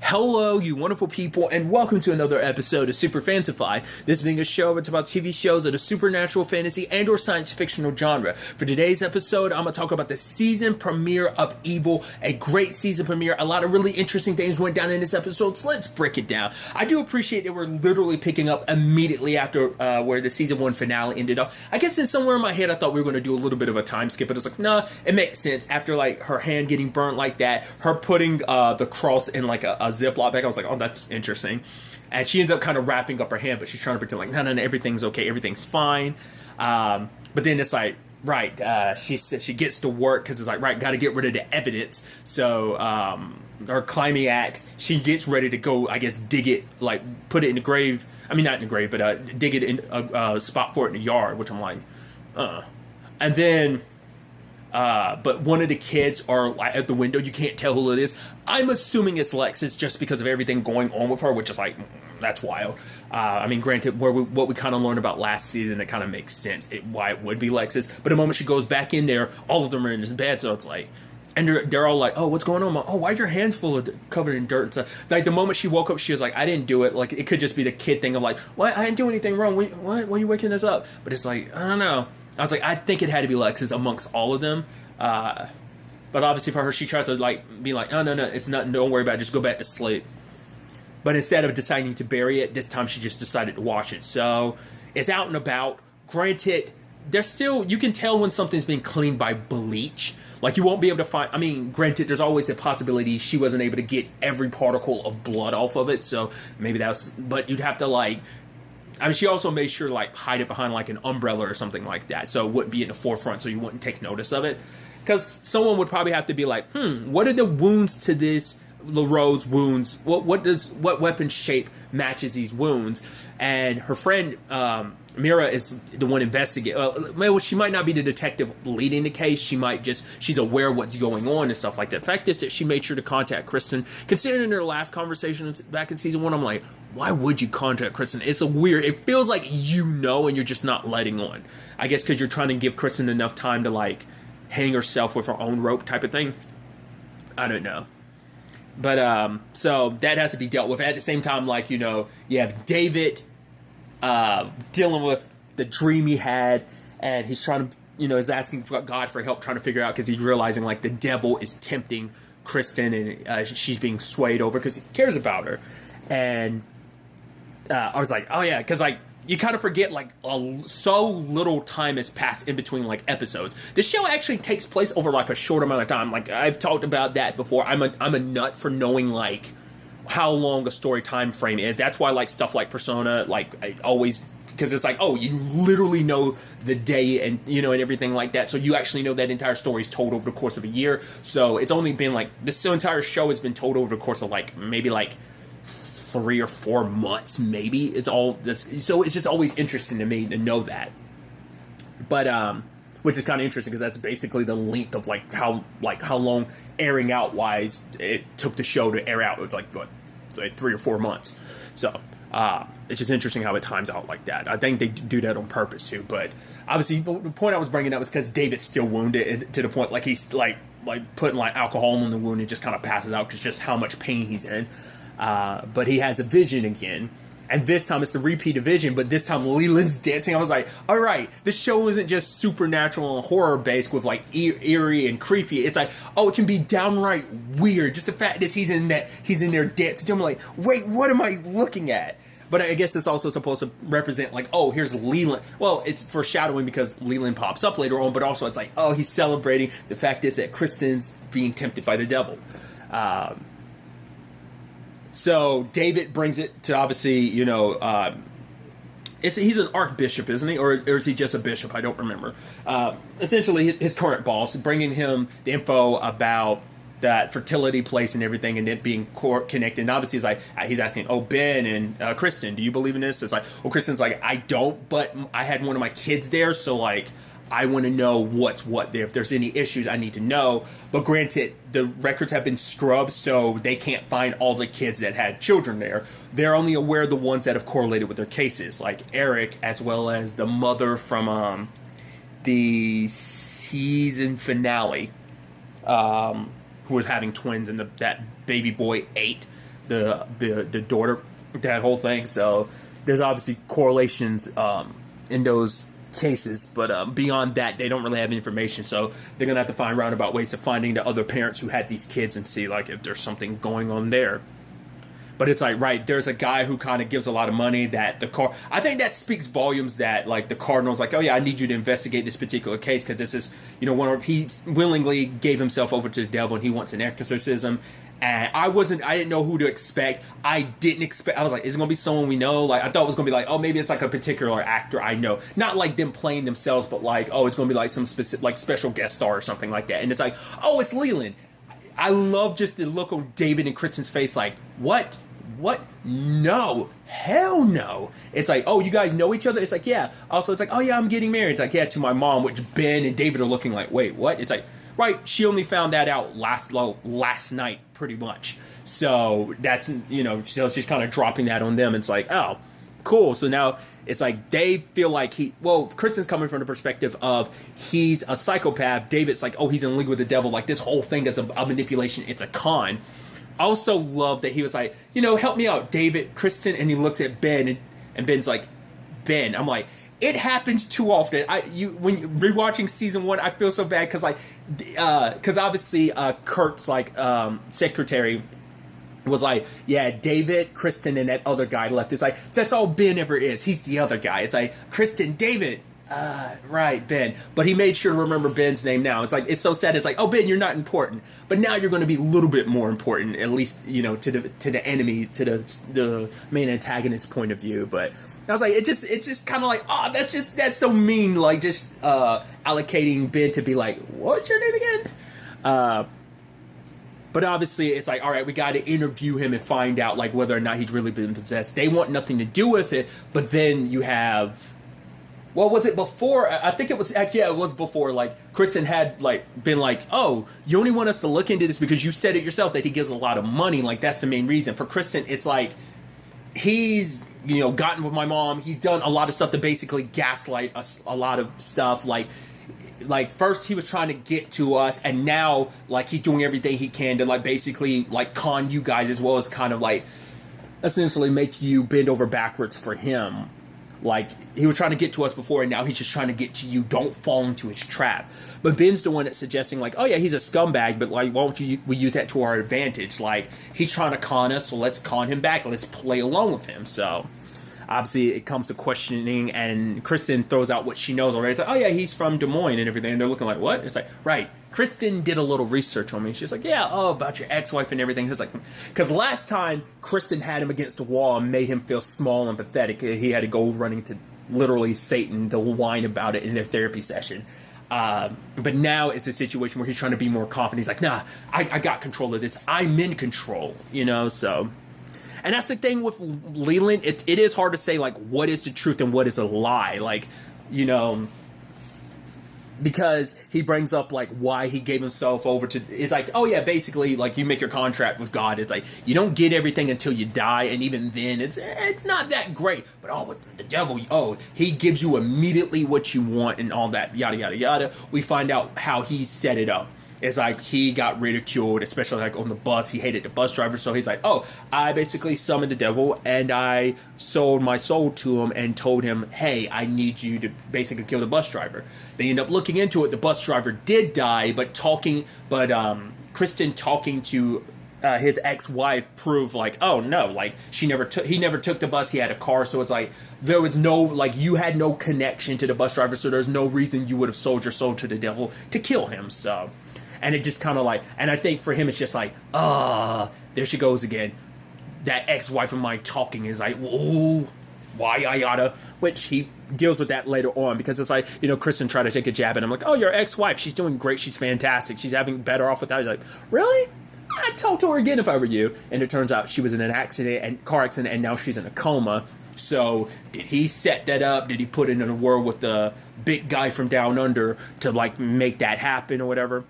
Hello, you wonderful people, and welcome to another episode of Super-Fanta-Fi. This being a show that's about TV shows of the supernatural, fantasy, and or science fictional genre. For today's episode, I'm going to talk about the season premiere of Evil, a great season premiere. A lot of really interesting things went down in this episode, so let's break it down. I do appreciate that we're literally picking up immediately after where the season 1 finale ended up. I guess in somewhere in my head, I thought we were going to do a little bit of a time skip, but it's like, nah, it makes sense. After like her hand getting burnt like that, her putting the cross in like a Ziploc bag, I was like, oh, that's interesting. And she ends up kind of wrapping up her hand, but she's trying to pretend like, no, everything's okay, everything's fine. But then it's like, right, she gets to work because it's like, right, got to get rid of the evidence. So her climbing axe, she gets ready to go, I guess, dig it, like put it in the grave. I mean, not in the grave, but dig it in a spot for it in the yard, which I'm like, And then but one of the kids are at the window. You can't tell who it is. I'm assuming it's Lexus just because of everything going on with her, which is like, that's wild. I mean, granted, what we kind of learned about last season, it kind of makes sense why it would be Lexus. But the moment she goes back in there, all of them are in this bed, so it's like, and they're all like, oh, what's going on? Oh, why are your hands covered in dirt and stuff? Like the moment she woke up, she was like, I didn't do it. Like it could just be the kid thing of like, what? I didn't do anything wrong. Why are you waking us up? But it's like, I don't know. I was like, I think it had to be Lexus amongst all of them. But obviously for her, she tries to like be like, oh, no, it's nothing. Don't worry about it. Just go back to sleep. But instead of deciding to bury it, this time she just decided to wash it. So it's out and about. Granted, there's still, you can tell when something's been cleaned by bleach. Like you won't be able to find, I mean, granted, there's always a possibility she wasn't able to get every particle of blood off of it. So maybe but you'd have to like, I mean, she also made sure to like hide it behind like an umbrella or something like that, so it wouldn't be in the forefront, so you wouldn't take notice of it. Because someone would probably have to be like, what are the wounds to this? LaRoe's wounds. What weapon shape matches these wounds? And her friend Mira is the one investigating. Well, she might not be the detective leading the case. She's aware of what's going on and stuff like that. The fact is that she made sure to contact Kristen. Considering their last conversation back in season 1, I'm like, why would you contact Kristen? It's it feels like and you're just not letting on. I guess because you're trying to give Kristen enough time to like hang herself with her own rope type of thing. I don't know. But so that has to be dealt with. At the same time, like, you have David dealing with the dream he had, and he's trying to, is asking God for help, trying to figure out, because he's realizing like the devil is tempting Kristen, and she's being swayed over because he cares about her. And I was like, oh yeah, because like you kind of forget like so little time has passed in between like episodes. The show actually takes place over like a short amount of time. Like I've talked about that before. I'm a nut for knowing like how long a story time frame is. That's why like stuff like Persona, like I always, because it's like, oh, you literally know the day and and everything like that. So you actually know that entire story is told over the course of a year. So it's only been like this entire show has been told over the course of like maybe like 3 or 4 months, maybe. So it's just always interesting to me to know that. But which is kind of interesting because that's basically the length of like how long airing out wise it took the show to air out. It's like 3 or 4 months. So it's just interesting how it times out like that. I think they do that on purpose too. But obviously the point I was bringing up is because David's still wounded to the point like he's like putting like alcohol on the wound and just kind of passes out because just how much pain he's in. But he has a vision again, and this time it's the repeat of vision, but this time Leland's dancing. I was like, all right, this show isn't just supernatural and horror based with like eerie and creepy. It's like, oh, it can be downright weird. Just the fact that he's in there dancing. I'm like, wait, what am I looking at? But I guess it's also supposed to represent like, oh, here's Leland. Well, it's foreshadowing because Leland pops up later on, but also it's like, oh, he's celebrating the fact is that Kristen's being tempted by the devil. So David brings it to obviously, he's an archbishop, isn't he? Or is he just a bishop? I don't remember. Essentially, his current boss, bringing him the info about that fertility place and everything, and it being connected. And obviously, he's asking, oh, Ben and Kristen, do you believe in this? It's like, well, Kristen's like, I don't, but I had one of my kids there, so like, I want to know what's what there. If there's any issues, I need to know. But granted, the records have been scrubbed, so they can't find all the kids that had children there. They're only aware of the ones that have correlated with their cases, like Eric, as well as the mother from the season finale, who was having twins, and that baby boy ate the daughter, that whole thing. So there's obviously correlations in those cases, but beyond that, they don't really have information. So they're gonna have to find roundabout ways of finding the other parents who had these kids and see like if there's something going on there. But it's like, right, there's a guy who kind of gives a lot of money that I think that speaks volumes that, like, the Cardinal's like, oh, yeah, I need you to investigate this particular case because this is, he willingly gave himself over to the devil and he wants an exorcism. And I didn't know who to expect. I was like, is it going to be someone we know? Like, I thought it was going to be like, oh, maybe it's like a particular actor I know. Not like them playing themselves, but like, oh, it's going to be like some specific, like, special guest star or something like that. And it's like, oh, it's Leland. I love just the look on David and Kristen's face, like, what? No. Hell no. It's like, oh, you guys know each other? It's like, yeah. Also, it's like, oh, yeah, I'm getting married. It's like, yeah, to my mom, which Ben and David are looking like, wait, what? It's like, right, she only found that out last night, pretty much. So that's, so she's kind of dropping that on them. It's like, oh, cool. So now it's like they feel like Kristen's coming from the perspective of he's a psychopath. David's like, oh, he's in league with the devil. Like, this whole thing is a manipulation. It's a con. I also love that he was like, help me out, David, Kristen, and he looks at Ben, and Ben's like, Ben. I'm like, it happens too often. When you're rewatching season 1, I feel so bad because obviously Kurt's like secretary was like, yeah, David, Kristen, and that other guy left. It's like, that's all Ben ever is. He's the other guy. It's like, Kristen, David. Right, Ben. But he made sure to remember Ben's name now. It's like, it's so sad. It's like, oh, Ben, you're not important. But now you're going to be a little bit more important, at least, to the enemies, to the main antagonist point of view. But I was like, it's just kind of like, oh, that's so mean. Like, just allocating Ben to be like, what's your name again? But obviously, it's like, all right, we got to interview him and find out, like, whether or not he's really been possessed. They want nothing to do with it. But then you have... Well, was it before? I think it was actually, yeah, it was before. Like, Kristen had like been like, oh, you only want us to look into this because you said it yourself that he gives a lot of money. Like, that's the main reason. For Kristen, it's like he's, gotten with my mom. He's done a lot of stuff to basically gaslight us, a lot of stuff. Like first he was trying to get to us, and now like he's doing everything he can to like basically like con you guys, as well as kind of like essentially make you bend over backwards for him. Like, he was trying to get to us before, and now he's just trying to get to you. Don't fall into his trap. But Ben's the one that's suggesting, like, oh, yeah, he's a scumbag, but, like, why don't we use that to our advantage? Like, he's trying to con us, so let's con him back. Let's play along with him. So, obviously, it comes to questioning, and Kristen throws out what she knows already. It's like, oh, yeah, he's from Des Moines and everything. And they're looking like, what? It's like, right. Kristen did a little research on me. She's like, yeah, about your ex-wife and everything. It's like, because last time Kristen had him against the wall and made him feel small and pathetic. He had to go running to literally Satan to whine about it in their therapy session. But now it's a situation where he's trying to be more confident. He's like, nah, I got control of this. I'm in control, so. And that's the thing with Leland. It is hard to say, like, what is the truth and what is a lie. Like, because he brings up like why he gave himself over to, it's like, oh yeah, basically like you make your contract with God, it's like you don't get everything until you die, and even then it's not that great. But with the devil, he gives you immediately what you want and all that, yada yada yada. We find out how he set it up. It's like he got ridiculed, especially like on the bus. He hated the bus driver, so he's like, oh, I basically summoned the devil and I sold my soul to him and told him, hey, I need you to basically kill the bus driver. They end up looking into it. The bus driver did die, but Kristen talking to his ex-wife proved like, oh no, like he never took the bus. He had a car, so it's like there was no, like, you had no connection to the bus driver, so there's no reason you would have sold your soul to the devil to kill him. So. And it just kind of like, and I think for him, it's just like, there she goes again. That ex-wife of mine talking is like, oh, why I oughta, which he deals with that later on, because it's like, Kristen tried to take a jab at him, like, oh, your ex-wife, she's doing great, she's fantastic, she's having better off without. He's like, really? I'd talk to her again if I were you. And it turns out she was in an car accident, and now she's in a coma. So did he set that up? Did he put it in a world with the big guy from down under to like make that happen or whatever?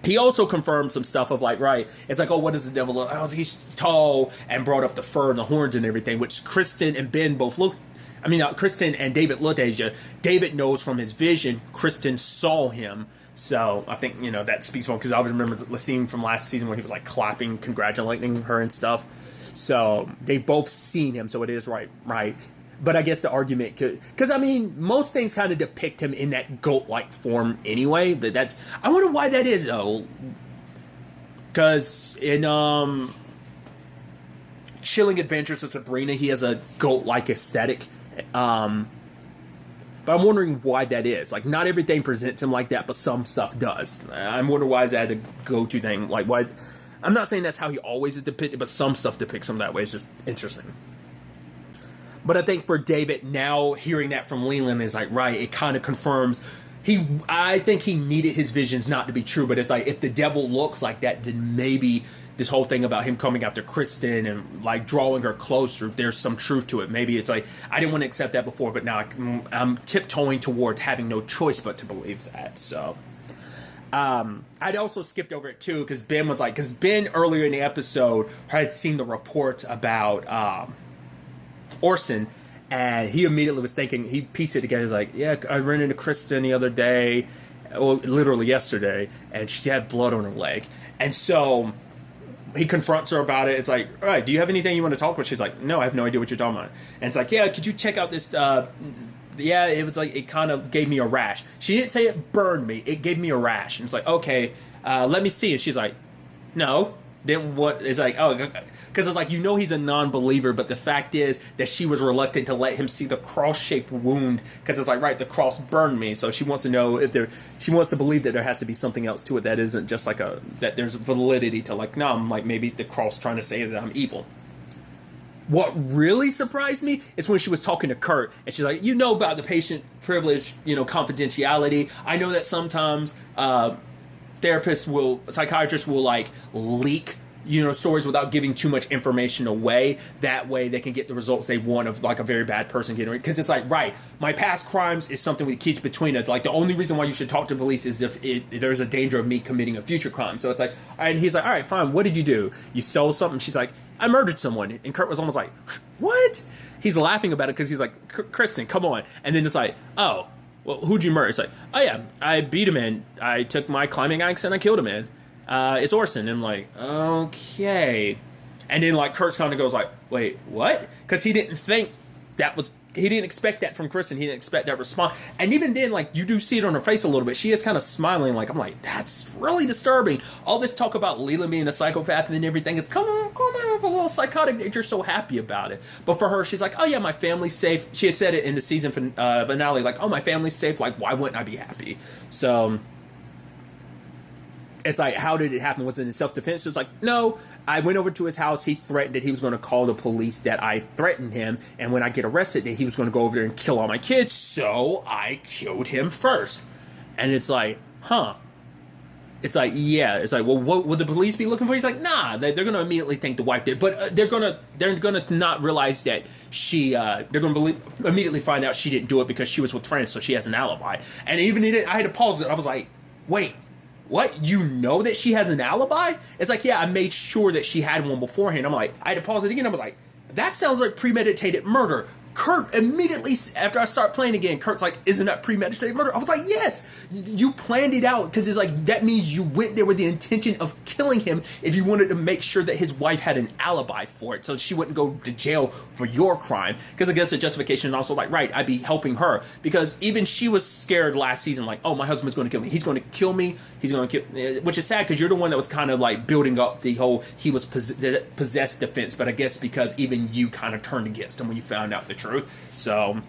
He also confirmed some stuff of like, right, it's like, oh, what does the devil look like? Oh, he's tall, and brought up the fur and the horns and everything, which Kristen and Ben both looked, Kristen and David looked at each other. David knows from his vision, Kristen saw him. So I think, that speaks well, because I always remember the scene from last season where he was like clapping, congratulating her and stuff. So they both seen him, so it is right. But I guess the argument could, because I mean, most things kind of depict him in that goat-like form anyway. I wonder why that is though. Because in Chilling Adventures of Sabrina, he has a goat-like aesthetic. But I'm wondering why that is. Like, not everything presents him like that, but some stuff does. I'm wondering why is that a go-to thing. Like, why? I'm not saying that's how he always is depicted, but some stuff depicts him that way. It's just interesting. But I think for David, now hearing that from Leland is like, right, it kind of confirms I think he needed his visions not to be true, but it's like, if the devil looks like that, then maybe this whole thing about him coming after Kristen and like drawing her closer, there's some truth to it. Maybe it's like, I didn't want to accept that before, but now I'm tiptoeing towards having no choice but to believe that. So I'd also skipped over it too, because Ben earlier in the episode had seen the reports about Orson, and he immediately was thinking, he pieced it together. He's like, yeah, I ran into Kristen the other day, well, literally yesterday, and she had blood on her leg. And so he confronts her about it. It's like, all right, do you have anything you want to talk about? She's like, no, I have no idea what you're talking about. And it's like, yeah, could you check out this, yeah, it was like, it kind of gave me a rash. She didn't say it burned me, it gave me a rash. And it's like, okay, let me see. And she's like, no. Then what is like, oh, because it's like, he's a non-believer, but the fact is that she was reluctant to let him see the cross-shaped wound, because it's like, right, the cross burned me, so she wants to know she wants to believe that there has to be something else to it that isn't just like that there's validity to, like, no, I'm like, maybe the cross trying to say that I'm evil. What really surprised me is when she was talking to Kurt, and she's like, about the patient privilege, confidentiality. I know that sometimes psychiatrists will like leak stories without giving too much information away. That way they can get the results they want of like a very bad person getting it. Because it's like, right, my past crimes is something that keeps between us. Like, the only reason why you should talk to police is if there's a danger of me committing a future crime. So it's like, and he's like, all right, fine, what did you do? You stole something? She's like, I murdered someone. And Kurt was almost like, what? He's laughing about it because he's like, Kristen, come on. And then it's like, oh, well, who'd you murder? It's like, oh yeah, I beat a man. I took my climbing axe and I killed a man. It's Orson. And I'm like, okay. And then like Kurt's kind of goes like, wait, what? Because he didn't think he didn't expect that from Kristen. He didn't expect that response. And even then, like, you do see it on her face a little bit. She is kind of smiling. Like, I'm like, that's really disturbing. All this talk about Leland being a psychopath and everything, it's come on with a little psychotic that you're so happy about it. But for her, she's like, oh yeah, my family's safe. She had said it in the season finale, like, oh, my family's safe. Like, why wouldn't I be happy? So it's like, how did it happen? Was it in self-defense? It's like, no, I went over to his house. He threatened that he was going to call the police, that I threatened him. And when I get arrested, that he was going to go over there and kill all my kids. So I killed him first. And it's like, huh. It's like, yeah. It's like, well, what would the police be looking for? He's like, nah, they're going to immediately think the wife did. But they're going to not realize that they're going to immediately find out she didn't do it because she was with friends. So she has an alibi. And even I had to pause it. I was like, wait. What? You know that she has an alibi? It's like, yeah, I made sure that she had one beforehand. I'm like, I had to pause it again. I was like, that sounds like premeditated murder. Kurt immediately, after I start playing again, Kurt's like, isn't that premeditated murder? I was like, yes, you planned it out, because it's like, that means you went there with the intention of killing him if you wanted to make sure that his wife had an alibi for it, so she wouldn't go to jail for your crime. Because I guess the justification also, like, right, I'd be helping her, because even she was scared last season, like, oh, my husband's going to kill me. He's going to kill me. He's going to kill, which is sad, because you're the one that was kind of like building up the whole he was possessed defense, but I guess because even you kind of turned against him when you found out the truth. So,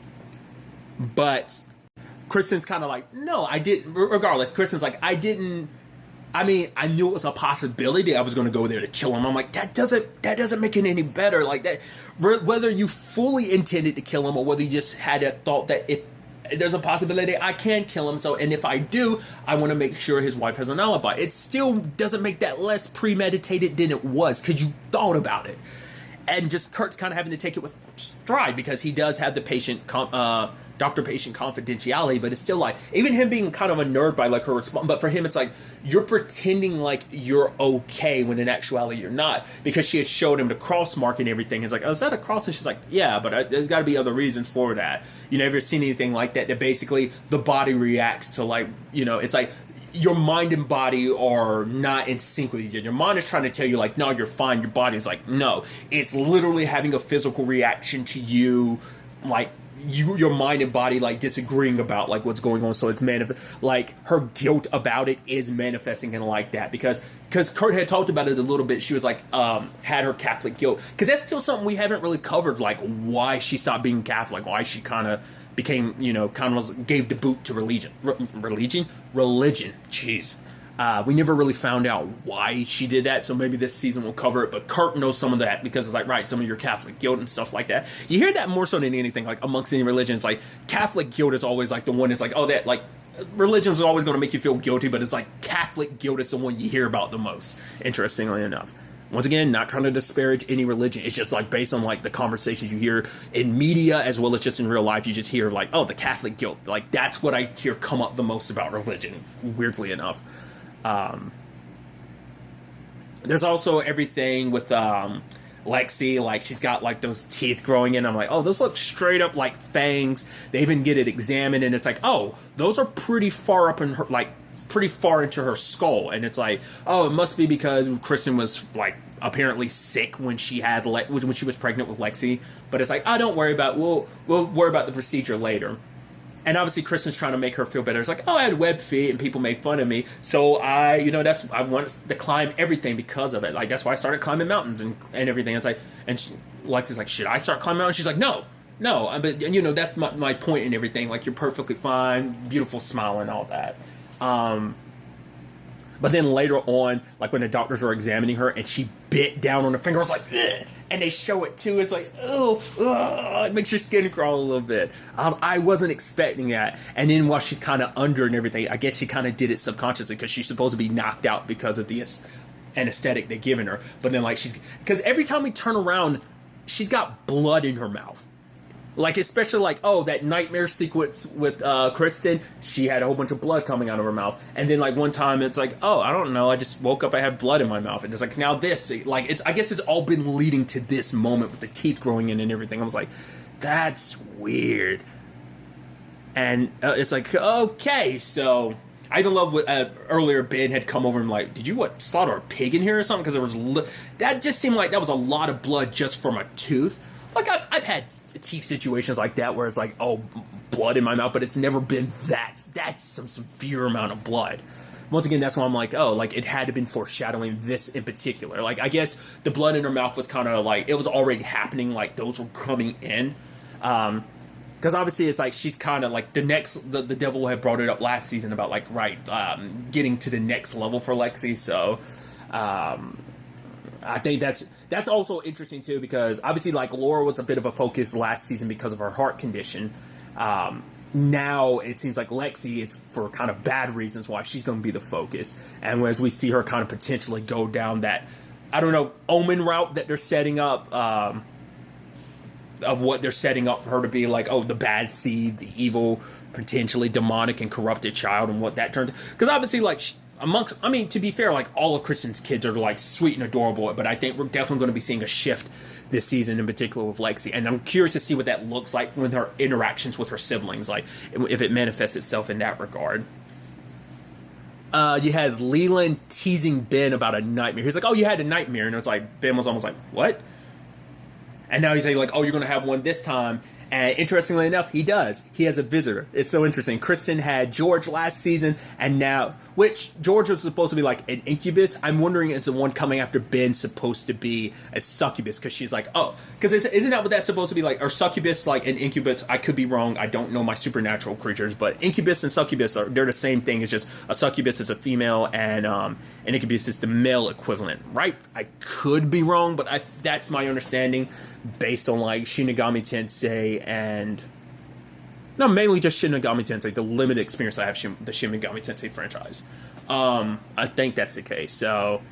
but Kristen's kind of like, no, I didn't. Regardless, Kristen's like, I didn't. I mean, I knew it was a possibility I was going to go there to kill him. I'm like, that doesn't make it any better. Like that, whether you fully intended to kill him or whether you just had a thought that if there's a possibility I can kill him. So, and if I do, I want to make sure his wife has an alibi. It still doesn't make that less premeditated than it was because you thought about it. And just Kurt's kind of having to take it with stride because he does have the doctor-patient confidentiality, but it's still like, even him being kind of unnerved by like her response, but for him it's like, you're pretending like you're okay when in actuality you're not, because she had showed him the cross mark and everything. It's like, oh, is that a cross? And she's like, yeah, but there's got to be other reasons for that. You never seen anything like that basically the body reacts to, like, it's like, your mind and body are not in sync with each other. Your mind is trying to tell you, like, no, you're fine. Your body's like, no. It's literally having a physical reaction to you, like, your mind and body, like, disagreeing about, like, what's going on. So it's like, her guilt about it is manifesting in like that. Because Kurt had talked about it a little bit. She was like, had her Catholic guilt. Because that's still something we haven't really covered, like, why she stopped being Catholic, why she kind of became, gave the boot to religion. Religion. Jeez. We never really found out why she did that, so maybe this season will cover it. But Kurt knows some of that because it's like, right, some of your Catholic guilt and stuff like that. You hear that more so than anything, like amongst any religion. It's like Catholic guilt is always like the one that's like, oh, that like religion is always going to make you feel guilty, but it's like Catholic guilt is the one you hear about the most. Interestingly enough. Once again, not trying to disparage any religion. It's just like based on like the conversations you hear in media as well as just in real life. You just hear like, oh, the Catholic guilt. Like that's what I hear come up the most about religion. Weirdly enough. There's also everything with Lexi. Like she's got like those teeth growing in. I'm like, oh, those look straight up like fangs. They even get it examined, and it's like, oh, those are pretty far up in her, like pretty far into her skull. And it's like, oh, it must be because Kristen was like apparently sick when she had when she was pregnant with Lexi. But it's like, oh, don't worry about it. We'll worry about the procedure later. And obviously Kristen's trying to make her feel better. It's like, oh, I had webbed feet and people made fun of me. So I wanted to climb everything because of it. Like, that's why I started climbing mountains and everything. It's like, and Lexi's like, should I start climbing mountains? She's like, no. But, that's my point and everything. Like, you're perfectly fine, beautiful smile and all that. But then later on, like when the doctors are examining her and she bit down on her finger, I was like, ugh! And they show it too. It's like, oh, it makes your skin crawl a little bit. I wasn't expecting that. And then while she's kind of under and everything, I guess she kind of did it subconsciously because she's supposed to be knocked out because of the anesthetic they're giving her. But then like because every time we turn around, she's got blood in her mouth. Like, especially like, oh, that nightmare sequence with Kristen, she had a whole bunch of blood coming out of her mouth. And then like one time it's like, oh, I don't know, I just woke up, I had blood in my mouth. And it's like, now this, like, I guess it's all been leading to this moment with the teeth growing in and everything. I was like, that's weird. And it's like, okay, so I even love what earlier Ben had come over and like, did you slaughter a pig in here or something? Because there was that just seemed like that was a lot of blood just from a tooth. Like, I've had teeth situations like that where it's like, oh, blood in my mouth, but it's never been that's some severe amount of blood. Once again, that's why I'm like, oh, like, it had to have been foreshadowing this in particular. Like, I guess the blood in her mouth was kind of like, it was already happening, like, those were coming in. Because obviously it's like, she's kind of like, the devil had brought it up last season about, like, getting to the next level for Lexi, so, I think that's also interesting too, because obviously like Laura was a bit of a focus last season because of her heart condition. Now it seems like Lexi is for kind of bad reasons why she's going to be the focus. And as we see her kind of potentially go down that, I don't know, Omen route that they're setting up, of what they're setting up for her to be, like, oh, the bad seed, the evil, potentially demonic and corrupted child, and what that turns. Because obviously like to be fair, like, all of Kristen's kids are, like, sweet and adorable, but I think we're definitely going to be seeing a shift this season, in particular with Lexi, and I'm curious to see what that looks like with her interactions with her siblings, like, if it manifests itself in that regard. You had Leland teasing Ben about a nightmare. He's like, oh, you had a nightmare, and it's like, Ben was almost like, what? And now he's saying, like, oh, you're going to have one this time. And interestingly enough, he does. He has a visitor. It's so interesting. Kristen had George last season, and now, which George was supposed to be like an incubus. I'm wondering, is the one coming after Ben supposed to be a succubus? Because she's like, oh, because isn't that what that's supposed to be like? Or succubus like an incubus? I could be wrong. I don't know my supernatural creatures, but incubus and succubus they're the same thing. It's just a succubus is a female, and an incubus is the male equivalent, right? I could be wrong, but that's my understanding. Based on like Shinigami Tensei and mainly just Shinigami Tensei, the limited experience I have the Shinigami Tensei franchise. I think that's the case. So,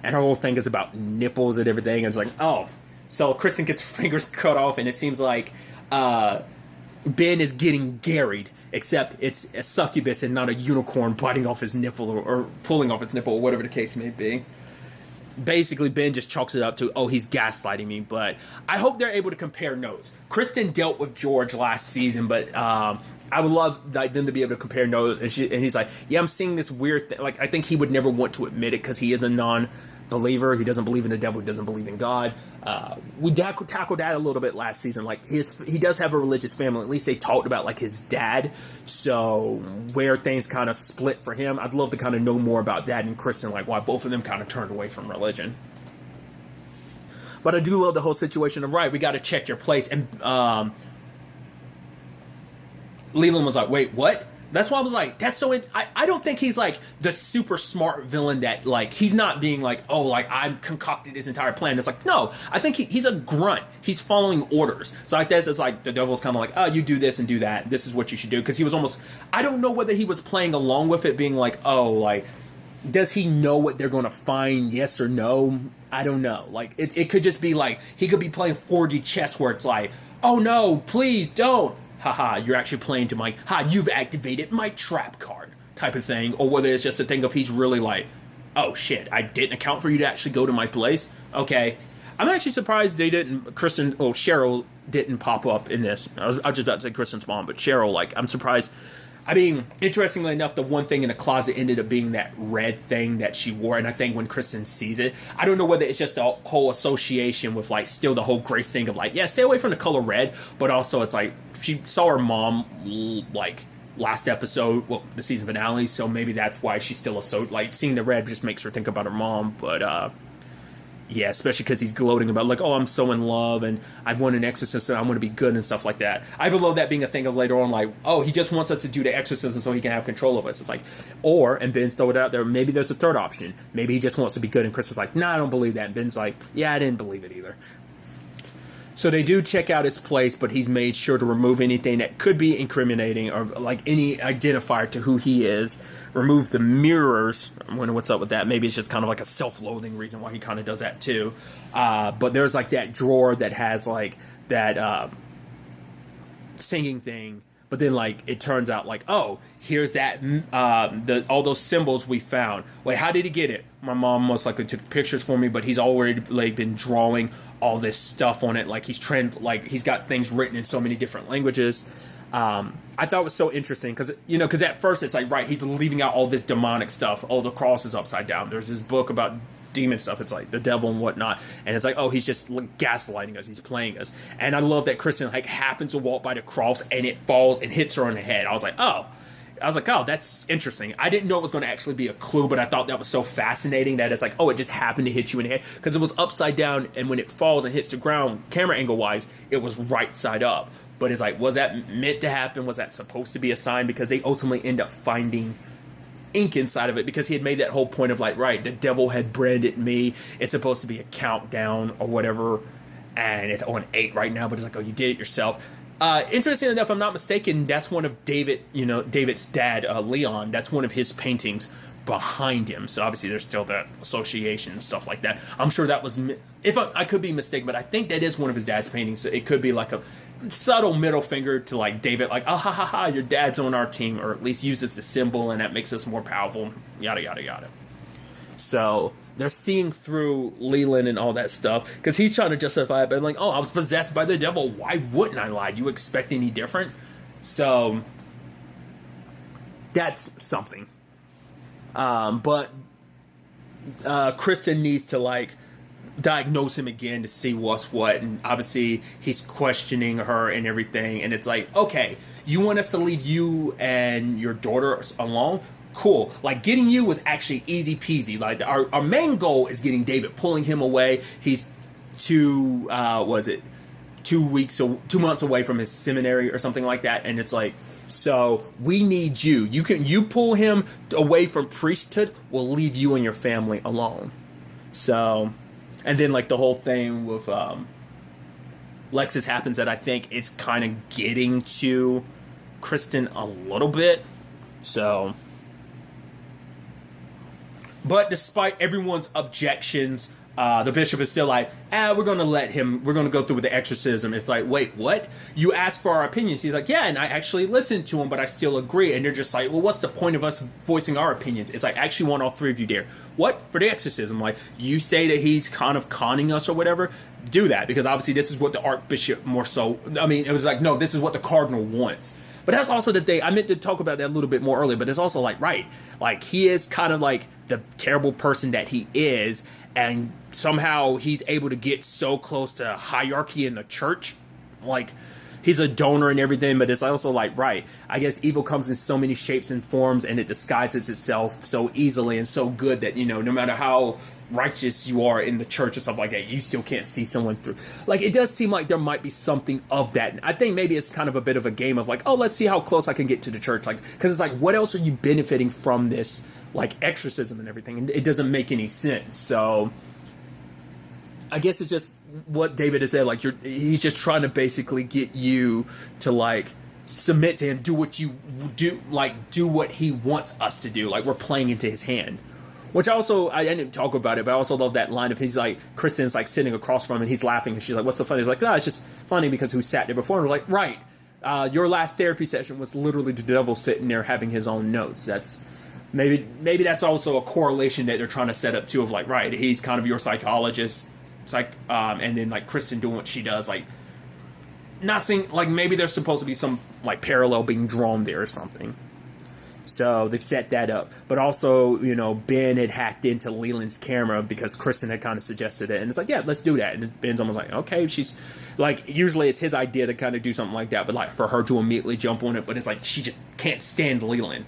and her whole thing is about nipples and everything. And it's like, oh, so Kristen gets her fingers cut off, and it seems like Ben is getting garried, except it's a succubus and not a unicorn biting off his nipple or pulling off its nipple, or whatever the case may be. Basically, Ben just chalks it up to, oh, he's gaslighting me, but I hope they're able to compare notes. Kristen dealt with George last season, but I I would love like them to be able to compare notes. And he's like, yeah, I'm seeing this weird thing. Like, I think he would never want to admit it because he is a non-believer. He doesn't believe in the devil. He doesn't believe in God. We tackled that a little bit last season. Like, he does have a religious family. At least they talked about like his dad. So where things kind of split for him, I'd love to kind of know more about that and Kristen, like why both of them kind of turned away from religion. But I do love the whole situation of, right, we got to check your place. And Leland was like, wait, what? That's why I was like, that's so... I don't think he's like the super smart villain that like, he's not being like, oh, like I've concocted his entire plan. It's like, no, I think he's a grunt. He's following orders. So like this, it's like the devil's kind of like, oh, you do this and do that. This is what you should do. Because he was almost... I don't know whether he was playing along with it, being like, oh, like, does he know what they're going to find? Yes or no? I don't know. Like, it could just be like, he could be playing 4D chess where it's like, oh no, please don't. Haha, you're actually playing to my, you've activated my trap card type of thing. Or whether it's just a thing of he's really like, oh shit, I didn't account for you to actually go to my place. Okay. I'm actually surprised they didn't, Cheryl didn't pop up in this. I was just about to say Kristen's mom, but Cheryl, like, I'm surprised. I mean, interestingly enough, the one thing in the closet ended up being that red thing that she wore. And I think when Kristen sees it, I don't know whether it's just a whole association with, like, still the whole Grace thing of, like, yeah, stay away from the color red. But also it's like, she saw her mom, like, last episode, well, the season finale. So maybe that's why she's still like, seeing the red just makes her think about her mom. But, yeah, especially because he's gloating about, like, oh, I'm so in love, and I've won an exorcism, and I want to be good, and stuff like that. I would love that being a thing of later on, like, oh, he just wants us to do the exorcism so he can have control of us. It's like, or, and Ben's throw it out there, maybe there's a third option. Maybe he just wants to be good, and Chris is like, nah, I don't believe that. And Ben's like, yeah, I didn't believe it either. So they do check out his place, but he's made sure to remove anything that could be incriminating or, like, any identifier to who he is. Remove the mirrors. I wonder what's up with that. Maybe it's just kind of like a self-loathing reason why he kind of does that too. But there's like that drawer that has like that singing thing. But then like it turns out like, oh, here's that all those symbols we found. Wait, how did he get it? My mom most likely took pictures for me, but he's already like been drawing all this stuff on it. Like he's he's got things written in so many different languages. I thought it was so interesting because at first it's like, right, he's leaving out all this demonic stuff. Oh, the cross is upside down. There's this book about demon stuff. It's like the devil and whatnot. And it's like, oh, he's just gaslighting us. He's playing us. And I love that Kristen like happens to walk by the cross and it falls and hits her on the head. I was like, oh, that's interesting. I didn't know it was going to actually be a clue, but I thought that was so fascinating that it's like, oh, it just happened to hit you in the head because it was upside down. And when it falls and hits the ground, camera angle wise, it was right side up. But it's like, was that meant to happen? Was that supposed to be a sign? Because they ultimately end up finding ink inside of it because he had made that whole point of like, right, the devil had branded me. It's supposed to be a countdown or whatever. And it's on 8 right now, but it's like, oh, you did it yourself. Interesting enough, if I'm not mistaken, that's one of David's dad, Leon. That's one of his paintings behind him. So obviously there's still that association and stuff like that. I'm sure that was, if I could be mistaken, but I think that is one of his dad's paintings. So it could be like a subtle middle finger to like David, like, oh, ha, your dad's on our team, or at least uses the symbol and that makes us more powerful, yada, yada, yada. So they're seeing through Leland and all that stuff because he's trying to justify it by like, oh, I was possessed by the devil. Why wouldn't I lie? Do you expect any different? So that's something. But Kristen needs to like diagnose him again to see what's what, and obviously he's questioning her and everything, and it's like, okay, you want us to leave you and your daughter alone? Cool. Like, getting you was actually easy peasy. Like, our main goal is getting David, pulling him away. He's 2 months away from his seminary or something like that, and it's like, so we need you. You pull him away from priesthood, we'll leave you and your family alone. So, and then like the whole thing with Lexus happens that I think is kind of getting to Kristen a little bit. So, but despite everyone's objections, the bishop is still like, we're going to go through with the exorcism. It's like, wait, what? You asked for our opinions. He's like, yeah, and I actually listened to him, but I still agree. And they're just like, well, what's the point of us voicing our opinions? It's like, I actually want all 3 of you there. What? For the exorcism? Like, you say that he's kind of conning us or whatever? Do that, because obviously this is what the archbishop more so, I mean, it was like, no, this is what the cardinal wants. But that's also the thing. I meant to talk about that a little bit more earlier, but it's also like, right, like he is kind of like the terrible person that he is, and somehow he's able to get so close to hierarchy in the church. Like, he's a donor and everything, but it's also like, right, I guess evil comes in so many shapes and forms, and it disguises itself so easily and so good that, you know, no matter how righteous you are in the church and stuff like that, you still can't see someone through. Like, it does seem like there might be something of that. I think maybe it's kind of a bit of a game of like, oh, let's see how close I can get to the church. Like, because it's like, what else are you benefiting from this, like, exorcism and everything? And it doesn't make any sense. So I guess it's just what David has said. Like, he's just trying to basically get you to, like, submit to him, do what you do, like, do what he wants us to do. Like, we're playing into his hand. Which also, I didn't talk about it, but I also love that line of he's like, Kristen's like sitting across from him and he's laughing and she's like, what's so funny? He's like, no, it's just funny because who sat there before? And we're like, right, your last therapy session was literally the devil sitting there having his own notes. That's maybe that's also a correlation that they're trying to set up too, of like, right, he's kind of your psychologist, and then like Kristen doing what she does, like, not saying, like, maybe there's supposed to be some like parallel being drawn there or something. So they've set that up. But also, you know, Ben had hacked into Leland's camera because Kristen had kind of suggested it. And it's like, yeah, let's do that. And Ben's almost like, okay, she's like, usually it's his idea to kind of do something like that. But like for her to immediately jump on it. But it's like, she just can't stand Leland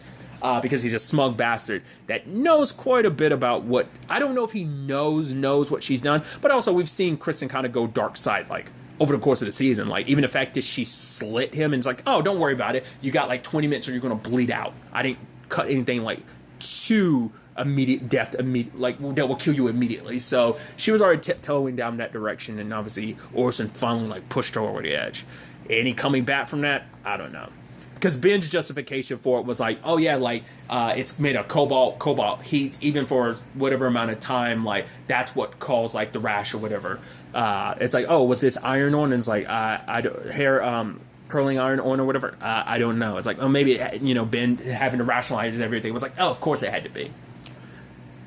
because he's a smug bastard that knows quite a bit about what, I don't know if he knows what she's done. But also we've seen Kristen kind of go dark side, like, over the course of the season. Like, even the fact that she slit him and it's like, oh, don't worry about it. You got like 20 minutes or you're going to bleed out. I didn't cut anything like to immediate death, like that will kill you immediately. So she was already tiptoeing down that direction. And obviously Orson finally like pushed her over the edge. Any coming back from that? I don't know. Because Ben's justification for it was like, oh yeah, like it's made of cobalt heat, even for whatever amount of time, like that's what caused like the rash or whatever. It's like, oh, was this iron on? And it's like, I don't, hair curling iron on or whatever. I don't know. It's like, oh, maybe, you know, Ben having to rationalize everything. It was like, oh, of course it had to be.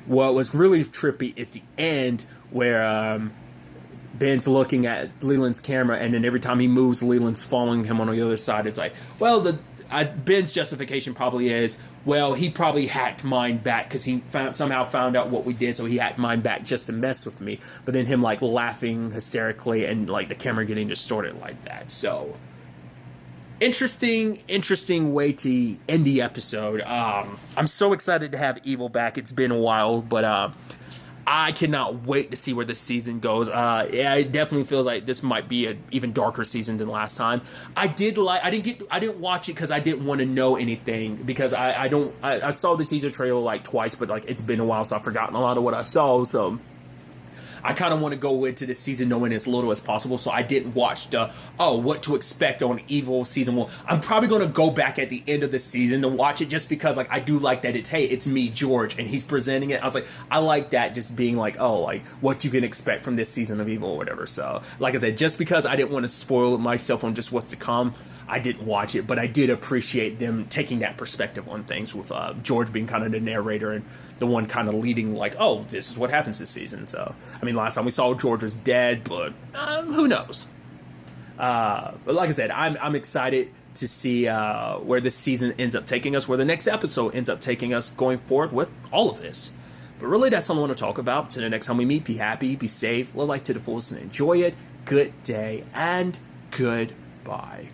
What was really trippy is the end where Ben's looking at Leland's camera, and then every time he moves, Leland's following him on the other side. It's like, well, Ben's justification probably is, well, he probably hacked mine back because he somehow found out what we did, so he hacked mine back just to mess with me. But then him, like, laughing hysterically and, like, the camera getting distorted like that. So, interesting way to end the episode. I'm so excited to have Evil back. It's been a while, but I cannot wait to see where this season goes. Yeah, it definitely feels like this might be an even darker season than last time. I didn't watch it because I didn't want to know anything, because I saw the teaser trailer like twice, but like it's been a while, so I've forgotten a lot of what I saw. So I kind of want to go into this season knowing as little as possible, so I didn't watch what to expect on Evil Season 1. I'm probably going to go back at the end of the season to watch it, just because like I do like that it's me, George, and he's presenting it. I was like, I like that, just being like, oh, like what you can expect from this season of Evil or whatever. So like I said, just because I didn't want to spoil myself on just what's to come, I didn't watch it, but I did appreciate them taking that perspective on things, with George being kind of the narrator and the one kind of leading, like, oh, this is what happens this season. So, I mean, last time we saw George was dead, but who knows? But like I said, I'm excited to see where this season ends up taking us, where the next episode ends up taking us going forward with all of this. But really, that's all I want to talk about. Till the next time we meet, be happy, be safe, live life to the fullest, and enjoy it. Good day, and goodbye.